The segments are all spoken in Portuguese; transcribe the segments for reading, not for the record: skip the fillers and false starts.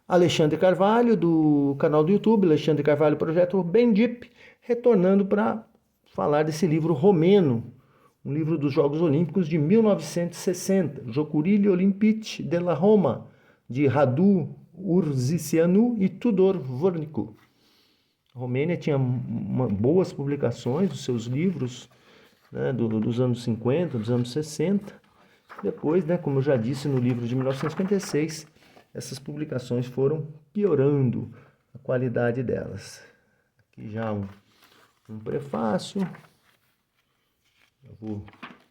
Alexandre Carvalho, do canal do YouTube, Alexandre Carvalho, Projeto Bendip, retornando para falar desse livro romeno, um livro dos Jogos Olímpicos de 1960, Jocurile Olympici della Roma, de Radu Urzicianu e Tudor Vornicu. A Romênia tinha boas publicações dos seus livros, né, dos anos 50, dos anos 60. Depois, né, como eu já disse no livro de 1956, essas publicações foram piorando a qualidade delas. Aqui já um prefácio, eu vou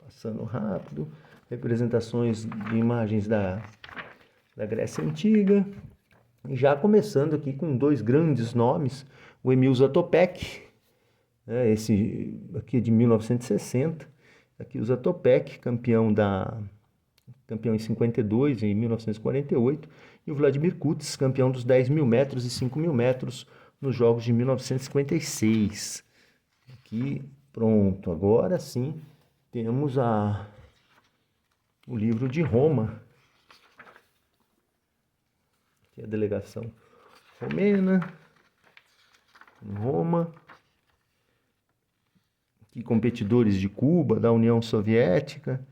passando rápido, representações de imagens da Grécia Antiga, e já começando aqui com dois grandes nomes, o Emil Zatopek, né, esse aqui é de 1960, aqui o Zatopek, campeão em 52, em 1948, e o Vladimir Kutis, campeão dos 10.000 metros e 5.000 metros nos Jogos de 1956. Aqui, pronto, agora sim temos o livro de Roma, que é a delegação romena, em Roma, aqui competidores de Cuba, da União Soviética,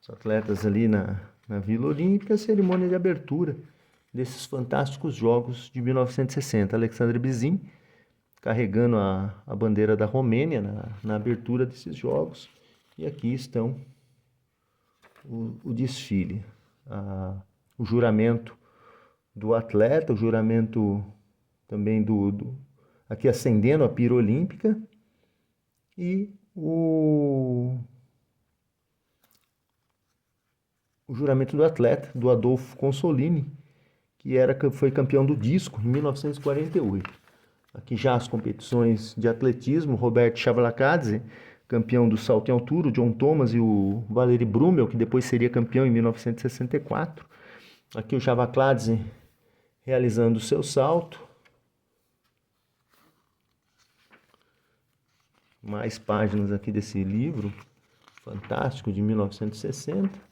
os atletas ali na Vila Olímpica, a cerimônia de abertura desses fantásticos Jogos de 1960. Alexandre Bizin carregando a bandeira da Romênia na abertura desses Jogos. E aqui estão o desfile, o juramento do atleta, o juramento também aqui acendendo a pira olímpica e o juramento do atleta, do Adolfo Consolini, que foi campeão do disco em 1948. Aqui já as competições de atletismo, Roberto Chavalakadze, campeão do salto em altura, o John Thomas e o Valery Brumel, que depois seria campeão em 1964. Aqui o Chavalakadze realizando o seu salto. Mais páginas aqui desse livro fantástico de 1960.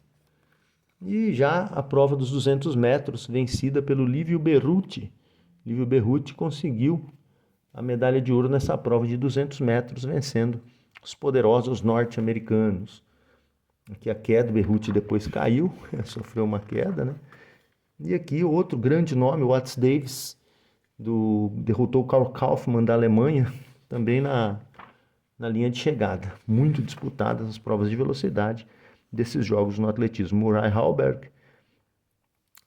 E já a prova dos 200 metros, vencida pelo Livio Berruti. Livio Berruti conseguiu a medalha de ouro nessa prova de 200 metros, vencendo os poderosos norte-americanos. Aqui a queda, o Berruti depois caiu, sofreu uma queda, né? E aqui outro grande nome, o Watts Davis, derrotou o Karl Kaufmann da Alemanha, também na linha de chegada. Muito disputadas as provas de velocidade desses jogos no atletismo. Murray Halberg,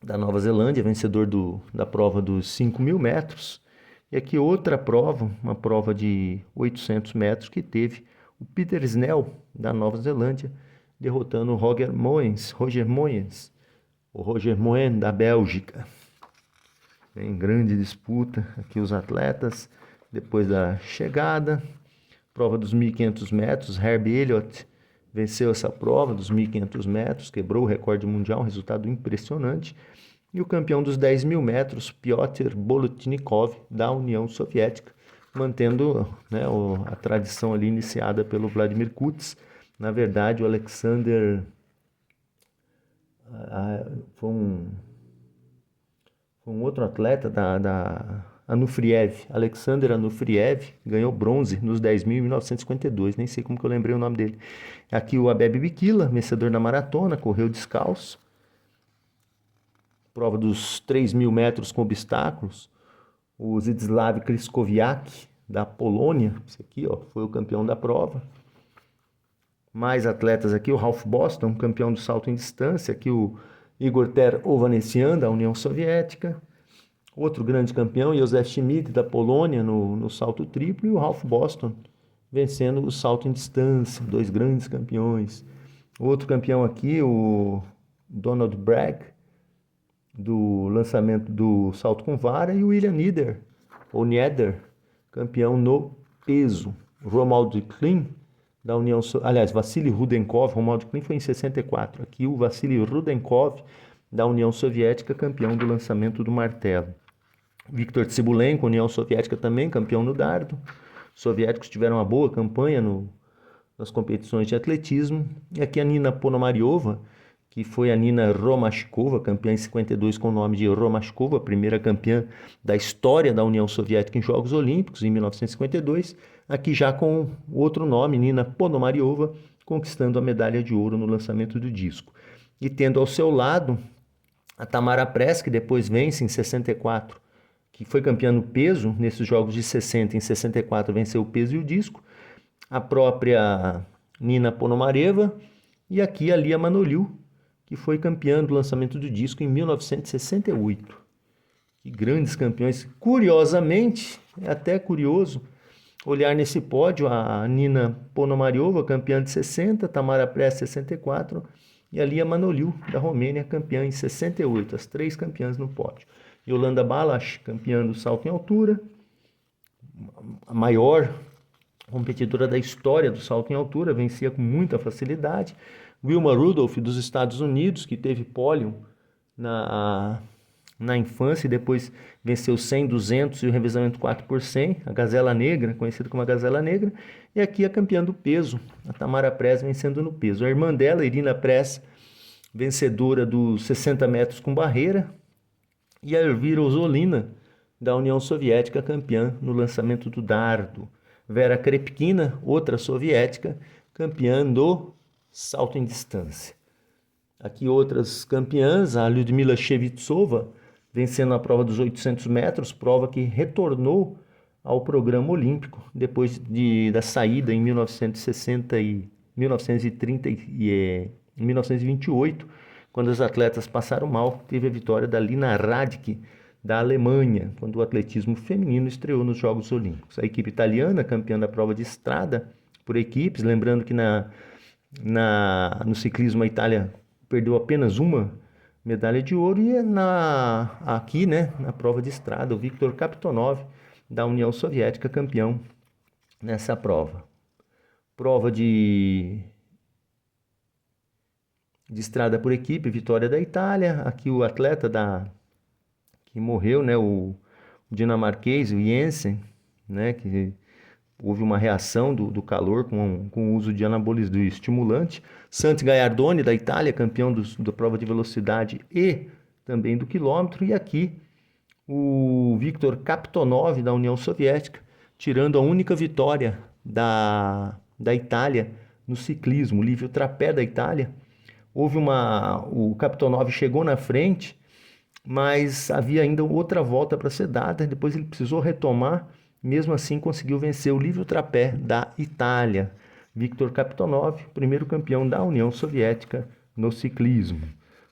da Nova Zelândia, vencedor da prova dos 5.000 metros. E aqui outra prova, uma prova de 800 metros, que teve o Peter Snell, da Nova Zelândia, derrotando o Roger Moyens, o Roger Moyen, da Bélgica. Em grande disputa aqui os atletas, depois da chegada. Prova dos 1.500 metros, Herb Elliott venceu essa prova dos 1.500 metros, quebrou o recorde mundial, um resultado impressionante. E o campeão dos 10.000 metros, Pyotr Bolotnikov, da União Soviética, mantendo, né, a tradição ali iniciada pelo Vladimir Kutis. Na verdade, o Alexander foi um outro atleta da Anufriev, Alexander Anufriev, ganhou bronze nos 10.000 em 1952, nem sei como que eu lembrei o nome dele. Aqui o Abebe Bikila, vencedor da maratona, correu descalço. Prova dos 3.000 metros com obstáculos, o Zdzislav Kryskowiak, da Polônia, esse aqui, ó, foi o campeão da prova. Mais atletas aqui, o Ralph Boston, campeão do salto em distância, aqui o Igor Ter Ovanesyan, da União Soviética. Outro grande campeão, Józef Schmidt, da Polônia, no salto triplo, e o Ralph Boston, vencendo o salto em distância, dois grandes campeões. Outro campeão aqui, o Donald Bragg, do lançamento do salto com vara, e o William Nieder, ou Nieder, campeão no peso. Romuald Klein, da União Soviética, aliás, Vassily Rudenkov, Romuald Klein foi em 64. Aqui o Vassily Rudenkov, da União Soviética, campeão do lançamento do martelo. Viktor Tsibulenko, União Soviética também, campeão no dardo. Os soviéticos tiveram uma boa campanha nas competições de atletismo. E aqui a Nina Ponomariova, que foi a Nina Romashkova, campeã em 52 com o nome de Romashkova, primeira campeã da história da União Soviética em Jogos Olímpicos, em 1952. Aqui já com outro nome, Nina Ponomariova, conquistando a medalha de ouro no lançamento do disco. E tendo ao seu lado a Tamara Press, que depois vence em 64, que foi campeã no peso, nesses jogos de 60, em 64 venceu o peso e o disco, a própria Nina Ponomareva, e aqui a Lia Manoliu, que foi campeã do lançamento do disco em 1968. Que grandes campeões. Curiosamente, é até curioso olhar nesse pódio a Nina Ponomariova, campeã de 60, Tamara Press, 64, e a Lia Manoliu, da Romênia, campeã em 68, as 3 campeãs no pódio. Yolanda Balas, campeã do salto em altura, a maior competidora da história do salto em altura, vencia com muita facilidade. Wilma Rudolph, dos Estados Unidos, que teve pólio na infância e depois venceu 100, 200 e o revezamento 4 por 100, a Gazela Negra, conhecida como a Gazela Negra, e aqui a campeã do peso, a Tamara Press vencendo no peso. A irmã dela, Irina Press, vencedora dos 60 metros com barreira, e a Elvira Ozolina, da União Soviética, campeã no lançamento do dardo. Vera Krepkina, outra soviética, campeã do salto em distância. Aqui outras campeãs, a Lyudmila Shevtsova, vencendo a prova dos 800 metros, prova que retornou ao programa olímpico depois da saída em 1960 e 1930 e 1928, quando os atletas passaram mal. Teve a vitória da Lina Radke, da Alemanha, quando o atletismo feminino estreou nos Jogos Olímpicos. A equipe italiana, campeã da prova de estrada por equipes, lembrando que no ciclismo a Itália perdeu apenas uma medalha de ouro, e aqui, né, na prova de estrada, o Viktor Kaptonov, da União Soviética, campeão nessa prova. Prova de estrada por equipe, vitória da Itália. Aqui o atleta que morreu, né, o dinamarquês, o Jensen, né, que houve uma reação do calor com o uso de anabolizante, do estimulante. Santi Gaiardoni, da Itália, campeão da prova de velocidade e também do quilômetro. E aqui o Viktor Kaptonov, da União Soviética, tirando a única vitória da Itália no ciclismo, o Livio Trapé da Itália. O Kaptonov chegou na frente, mas havia ainda outra volta para ser dada, depois ele precisou retomar. Mesmo assim, conseguiu vencer o Livio Trapé da Itália. Viktor Kaptonov, primeiro campeão da União Soviética no ciclismo.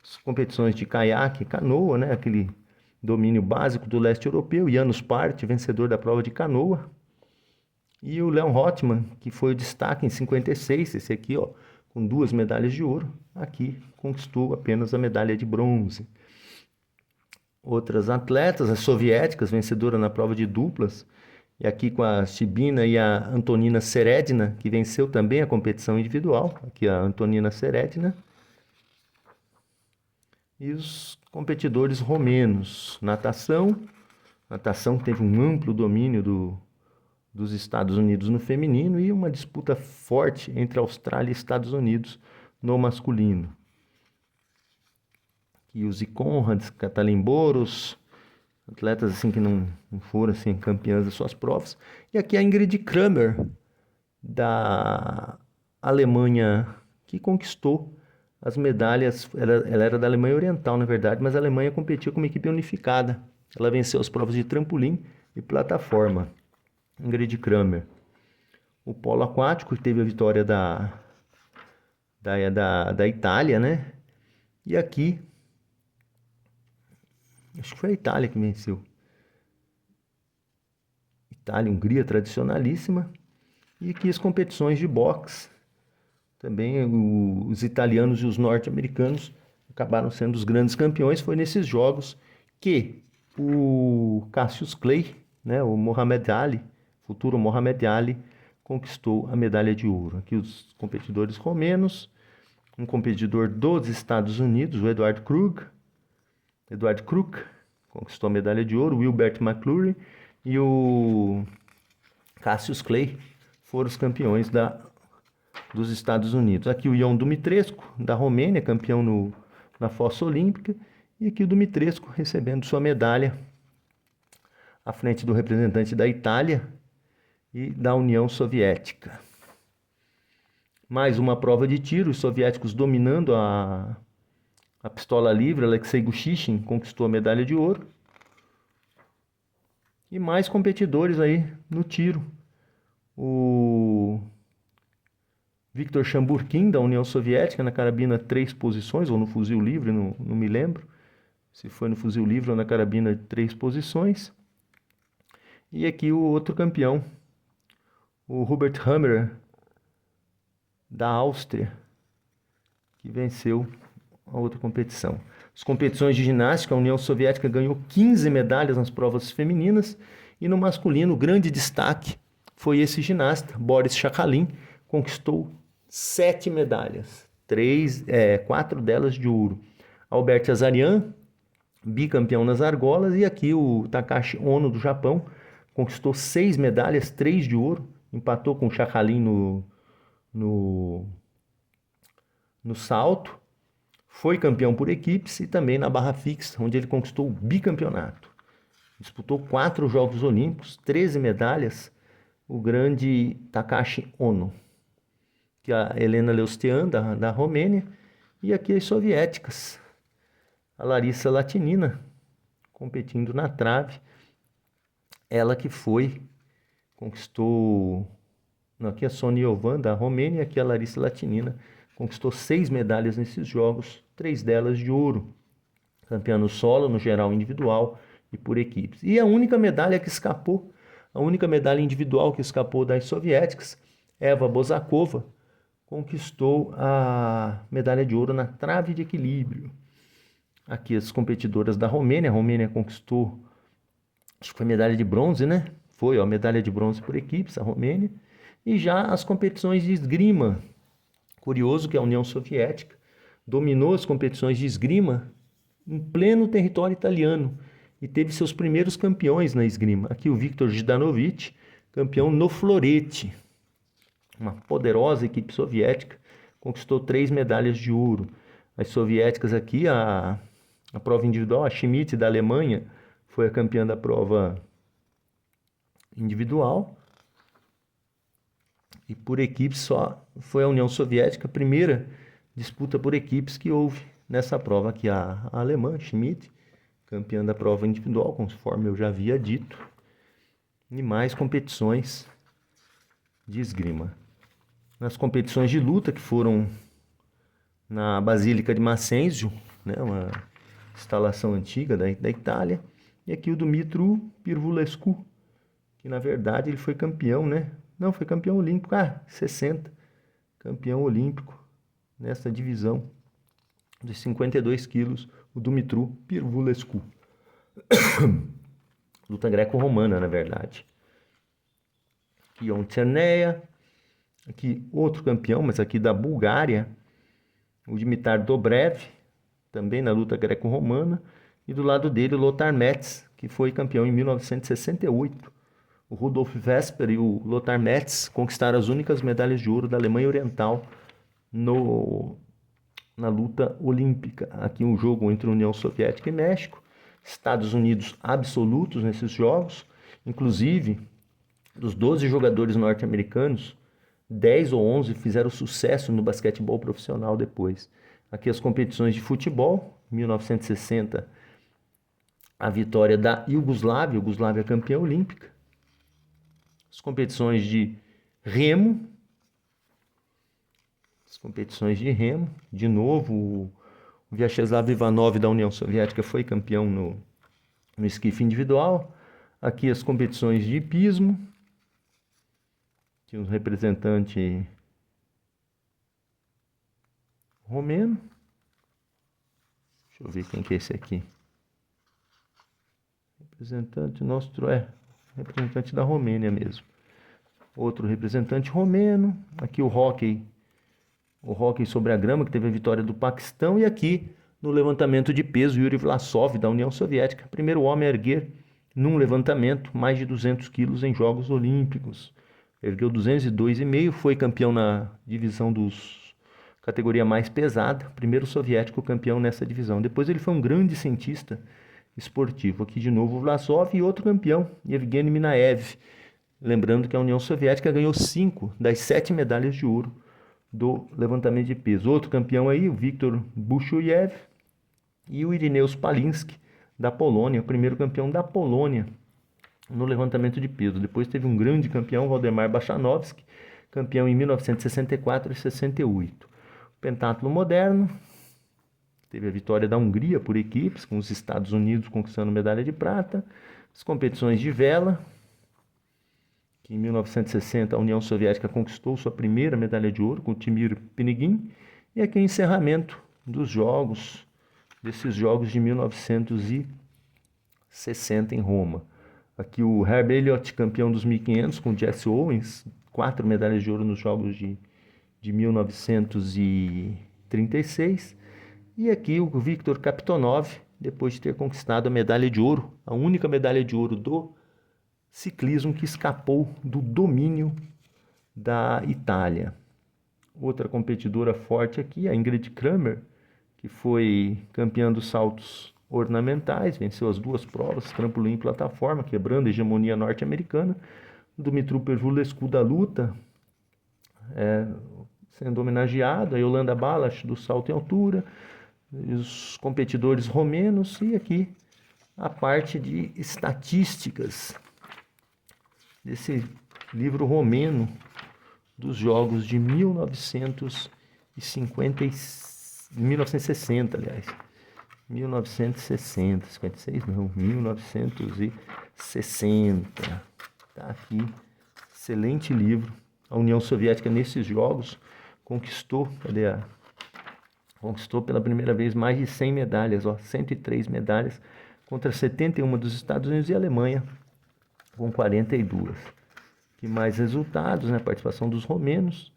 As competições de caiaque e canoa, né, aquele domínio básico do leste europeu. Janusz Part, vencedor da prova de canoa. E o Leon Rothman, que foi o destaque em 56, esse aqui, ó, com 2 medalhas de ouro. Aqui conquistou apenas a medalha de bronze. Outras atletas, as soviéticas, vencedora na prova de duplas, e aqui com a Shibina e a Antonina Seredina, que venceu também a competição individual. Aqui a Antonina Seredina. E os competidores romenos. Natação teve um amplo domínio dos Estados Unidos no feminino e uma disputa forte entre Austrália e Estados Unidos no masculino. Aqui os Conrads, Katalin Boros, atletas assim que não foram assim, campeãs das suas provas. E aqui a Ingrid Kramer, da Alemanha, que conquistou as medalhas. Ela era da Alemanha Oriental, na verdade, mas a Alemanha competia como equipe unificada. Ela venceu as provas de trampolim e plataforma. Ingrid Kramer. O polo aquático, que teve a vitória da Itália, né? E aqui acho que foi a Itália que venceu. Itália, Hungria, tradicionalíssima. E aqui as competições de boxe. Também os italianos e os norte-americanos acabaram sendo os grandes campeões. Foi nesses jogos que o Cassius Clay, né, o Muhammad Ali, futuro Muhammad Ali, conquistou a medalha de ouro. Aqui os competidores romenos. Um competidor dos Estados Unidos, o Edward Crook, conquistou a medalha de ouro. Wilbert McClure e o Cassius Clay foram os campeões dos Estados Unidos. Aqui o Ion Dumitrescu, da Romênia, campeão na fossa olímpica. E aqui o Dumitrescu recebendo sua medalha à frente do representante da Itália e da União Soviética. Mais uma prova de tiro, os soviéticos dominando a pistola livre. Alexei Gushichin conquistou a medalha de ouro. E mais competidores aí no tiro. O Viktor Chamburkin, da União Soviética, na carabina 3 posições, ou no fuzil livre, não me lembro se foi no fuzil livre ou na carabina 3 posições. E aqui o outro campeão, o Hubert Hammerer, da Áustria, que venceu a outra competição. As competições de ginástica, a União Soviética ganhou 15 medalhas nas provas femininas, e no masculino, o grande destaque foi esse ginasta, Boris Shakhalin, conquistou 7 medalhas, 4 delas de ouro. Albert Azaryan, bicampeão nas argolas, e aqui o Takashi Ono, do Japão, conquistou 6 medalhas, 3 de ouro, empatou com o Shakhalin no salto, foi campeão por equipes e também na barra fixa, onde ele conquistou o bicampeonato. Disputou 4 Jogos Olímpicos, 13 medalhas, o grande Takashi Ono. Que a Helena Leustian, da Romênia, e aqui as soviéticas. A Larissa Latinina, competindo na trave. Ela que conquistou... Não, aqui a Sonia Yovan, da Romênia, e aqui a Larissa Latinina, conquistou 6 medalhas nesses jogos, 3 delas de ouro. Campeã no solo, no geral individual e por equipes. E a única medalha que escapou, a única medalha individual que escapou das soviéticas, Eva Bozakova, conquistou a medalha de ouro na trave de equilíbrio. Aqui as competidoras da Romênia. A Romênia conquistou, acho que foi medalha de bronze, né? Foi, ó, medalha de bronze por equipes, a Romênia. E já as competições de esgrima. Curioso que a União Soviética dominou as competições de esgrima em pleno território italiano e teve seus primeiros campeões na esgrima. Aqui o Viktor Jdanovich, campeão no florete. Uma poderosa equipe soviética, conquistou 3 medalhas de ouro. As soviéticas aqui, a prova individual, a Schmidt, da Alemanha, foi a campeã da prova individual. E por equipes só foi a União Soviética, a primeira disputa por equipes que houve nessa prova. Aqui a alemã, Schmidt, campeã da prova individual, conforme eu já havia dito. E mais competições de esgrima. Nas competições de luta que foram na Basílica de Macenzio, né, uma instalação antiga da Itália, e aqui o Dumitru Pirvulescu, que na verdade ele foi campeão, né? Não, foi campeão olímpico, 60, campeão olímpico nessa divisão de 52 quilos, o Dumitru Pirvulescu. Luta greco-romana, na verdade. Ion Cerneia, aqui outro campeão, mas aqui da Bulgária, o Dimitar Dobrev, também na luta greco-romana, e do lado dele o Lothar Metz, que foi campeão em 1968. O Rudolf Vesper e o Lothar Metz conquistaram as únicas medalhas de ouro da Alemanha Oriental na luta olímpica. Aqui um jogo entre União Soviética e México, Estados Unidos absolutos nesses jogos, inclusive dos 12 jogadores norte-americanos, 10 ou 11 fizeram sucesso no basquetebol profissional depois. Aqui as competições de futebol, 1960, a vitória da Iugoslávia campeã olímpica. As competições de remo, de novo, o Vyacheslav Ivanov da União Soviética foi campeão no esquife individual. Aqui as competições de hipismo, tinha um representante romeno. Deixa eu ver quem que é esse aqui. Representante nosso representante da Romênia mesmo. Outro representante romeno. Aqui o hóquei sobre a grama, que teve a vitória do Paquistão. E aqui no levantamento de peso, Yuri Vlasov da União Soviética, primeiro homem a erguer num levantamento mais de 200 quilos em Jogos Olímpicos. ergueu 202,5, foi campeão na divisão categoria mais pesada, primeiro soviético campeão nessa divisão. Depois ele foi um grande cientista esportivo. Aqui de novo o Vlasov e outro campeão, Yevgeny Minaev. Lembrando que a União Soviética ganhou 5 das 7 medalhas de ouro do levantamento de peso. Outro campeão aí, o Viktor Bushuyev e o Irineu Spalinski, da Polônia, o primeiro campeão da Polônia no levantamento de peso. Depois teve um grande campeão, Waldemar Bachanovski, campeão em 1964 e 68. O pentatlo moderno, teve a vitória da Hungria por equipes, com os Estados Unidos conquistando medalha de prata. As competições de vela, que em 1960 a União Soviética conquistou sua primeira medalha de ouro com o Timur Pinigin. E aqui o encerramento dos jogos, desses jogos de 1960 em Roma. Aqui o Herb Elliott, campeão dos 1500 com Jesse Owens, 4 medalhas de ouro nos jogos de 1936. E aqui o Viktor Kapitonov, depois de ter conquistado a medalha de ouro, a única medalha de ouro do ciclismo que escapou do domínio da Itália. Outra competidora forte aqui, a Ingrid Kramer, que foi campeã dos saltos ornamentais, venceu as 2 provas, trampolim e plataforma, quebrando a hegemonia norte-americana. Dumitru Pervulescu da luta, sendo homenageado, a Yolanda Balas do salto em altura, os competidores romenos, e aqui a parte de estatísticas desse livro romeno dos jogos de 1960, aliás. 1960, 56 não, 1960. Tá aqui, excelente livro. A União Soviética nesses jogos conquistou pela primeira vez mais de 100 medalhas, 103 medalhas, contra 71 dos Estados Unidos e Alemanha, com 42. Que mais resultados, né? Participação dos romenos.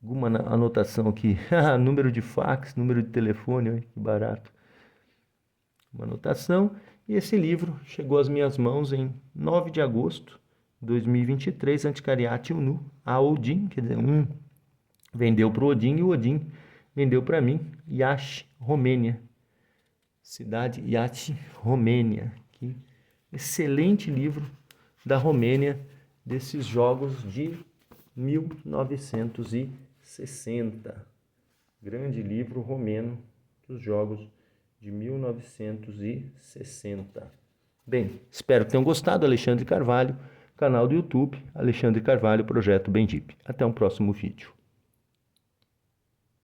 Alguma anotação aqui. Número de fax, número de telefone, olha que barato. Uma anotação. E esse livro chegou às minhas mãos em 9 de agosto de 2023, Anticariat Unu, a Odin, quer dizer, um vendeu para o Odin e o Odin vendeu para mim, Iași, Romênia. Cidade Iași, Romênia. Que excelente livro da Romênia, desses jogos de 1960. Grande livro romeno dos jogos de 1960. Bem, espero que tenham gostado. Alexandre Carvalho, canal do YouTube, Alexandre Carvalho, Projeto Bendip. Até um próximo vídeo.